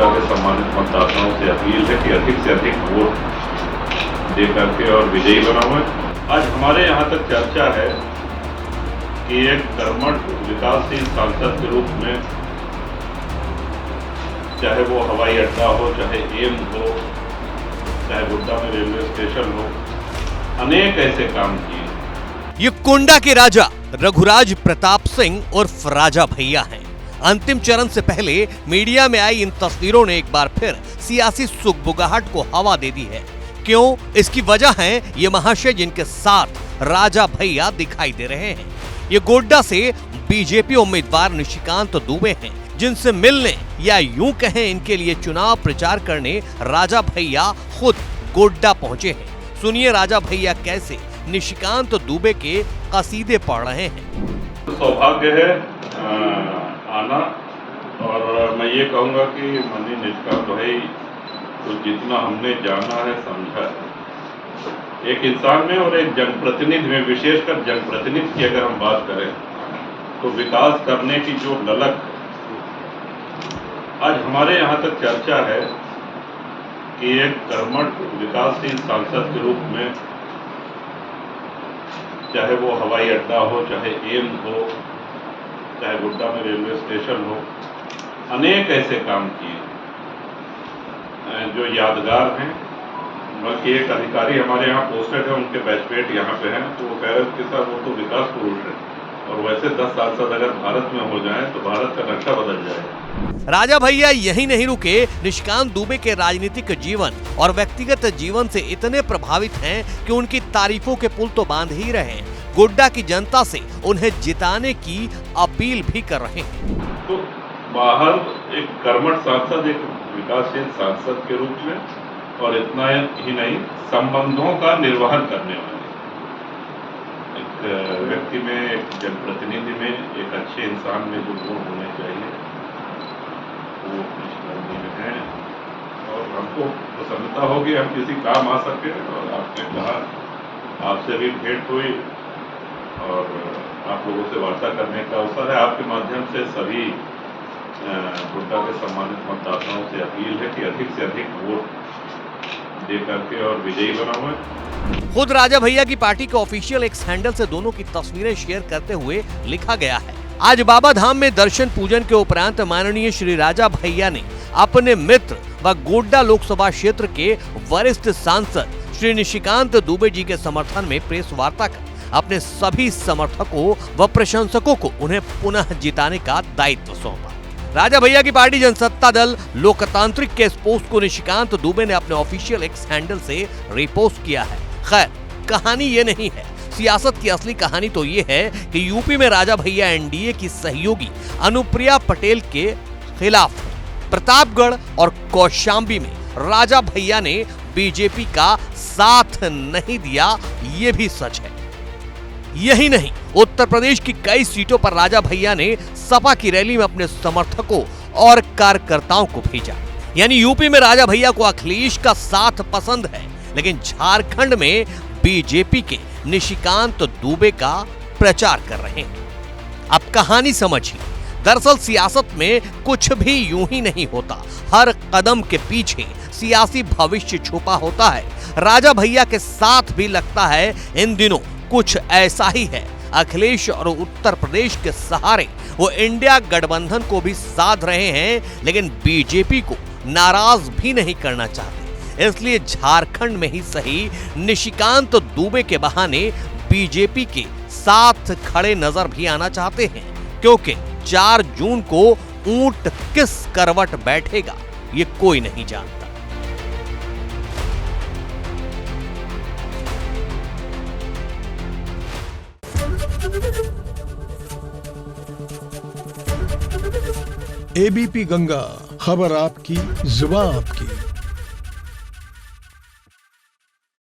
गोड्डा के सम्मानित मतदाताओं से अपील है कि अधिक से अधिक वोट दे करके और विजयी बनाएं। आज हमारे यहाँ तक चर्चा है कि एक कर्मठ विकासशील सांसद के रूप में, चाहे वो हवाई अड्डा हो, चाहे एम्स हो, चाहे गोड्डा में रेलवे स्टेशन हो, अनेक ऐसे काम किए। ये गोंडा के राजा रघुराज प्रताप सिंह उर्फ राजा भैया हैं। अंतिम चरण से पहले मीडिया में आई इन तस्वीरों ने एक बार फिर सियासी सुगबुगाहट को हवा दे दी है। क्यों? इसकी वजह है ये महाशय जिनके साथ राजा भैया दिखाई दे रहे हैं। ये गोड्डा से बीजेपी उम्मीदवार निशिकांत दुबे हैं, जिनसे मिलने या यूं कहें इनके लिए चुनाव प्रचार करने राजा भैया खुद गोड्डा पहुंचे हैं। सुनिए राजा भैया कैसे निशिकांत दुबे के कसीदे पढ़ रहे हैं। सौभाग्य है आना, और मैं ये कहूँगा कि माननीय निशिकांत भाई तो जितना हमने जाना है, समझा है, एक इंसान में और एक जनप्रतिनिधि में, विशेषकर जनप्रतिनिधि की अगर हम बात करें तो विकास करने की जो ललक, आज हमारे यहाँ तक चर्चा है कि एक कर्मठ विकासशील सांसद के रूप में, चाहे वो हवाई अड्डा हो, चाहे एम्स हो, चाहे गोड्डा में रेलवे स्टेशन हो, अनेक ऐसे काम किए जो यादगार हैं। बल्कि एक अधिकारी हमारे यहाँ पोस्टेड है, उनके बैचमेट यहाँ पे हैं, तो वो कह रहे थे सर वो तो विकास पुरुष है, और वैसे 10 सांसद अगर भारत में हो जाएं तो भारत का नक्शा बदल जाएगा। राजा भैया यही नहीं रुके, निशिकांत दुबे के राजनीतिक जीवन और व्यक्तिगत जीवन से इतने प्रभावित हैं कि उनकी तारीफों के पुल तो बांध ही रहे हैं। गोड्डा की जनता से उन्हें जिताने की अपील भी कर रहे हैं। तो बाहर एक कर्मठ सांसद, एक विकासशील सांसद के रूप में, और इतना ही नहीं, संबंधों का निर्वहन करने वाले एक व्यक्ति में, एक जनप्रतिनिधि में, एक अच्छे इंसान में जो गुण होने चाहिए वो निशिकांत में हैं। और हमको प्रसन्नता होगी हम किसी काम आ सके, और आपने कहा आपसे भी भेंट हुई और आप लोगों से वार्ता करने का अवसर है। आपके माध्यम से सभी गोड्डा के सम्मानित मतदाताओं से अपील है कि अधिक से अधिक वोट दे करके और विजयी बनाएं। खुद राजा भैया की पार्टी के ऑफिशियल एक्स हैंडल से दोनों की तस्वीरें शेयर करते हुए लिखा गया है, आज बाबा धाम में दर्शन पूजन के उपरांत माननीय श्री राजा भैया ने अपने मित्र व गोड्डा लोकसभा क्षेत्र के वरिष्ठ सांसद श्री निशिकांत दुबे जी के समर्थन में प्रेस वार्ता कर अपने सभी समर्थकों व प्रशंसकों को उन्हें पुनः जिताने का दायित्व सौंपा। राजा भैया की पार्टी जनसत्ता दल लोकतांत्रिक के इस पोस्ट को निशिकांत दुबे ने अपने ऑफिशियल एक्स हैंडल से रिपोस्ट किया है। खैर, कहानी ये नहीं है, सियासत की असली कहानी तो ये है कि यूपी में राजा भैया एनडीए की सहयोगी अनुप्रिया पटेल के खिलाफ प्रतापगढ़ और कौशाम्बी में राजा भैया ने बीजेपी का साथ नहीं दिया, ये भी सच है। यही नहीं, उत्तर प्रदेश की कई सीटों पर राजा भैया ने सपा की रैली में अपने समर्थकों और कार्यकर्ताओं को भेजा। यानी यूपी में राजा भैया को अखिलेश का साथ पसंद है, लेकिन झारखंड में बीजेपी के निशिकांत दुबे का प्रचार कर रहे हैं। अब कहानी समझिए। दरअसल सियासत में कुछ भी यूं ही नहीं होता, हर कदम के पीछे सियासी भविष्य छुपा होता है। राजा भैया के साथ भी लगता है इन दिनों कुछ ऐसा ही है। अखिलेश और उत्तर प्रदेश के सहारे वो इंडिया गठबंधन को भी साध रहे हैं, लेकिन बीजेपी को नाराज भी नहीं करना चाहते। इसलिए झारखंड में ही सही, निशिकांत दुबे के बहाने बीजेपी के साथ खड़े नजर भी आना चाहते हैं, क्योंकि 4 जून को ऊंट किस करवट बैठेगा ये कोई नहीं जानता। एबीपी गंगा, खबर आपकी, जुबान आपकी।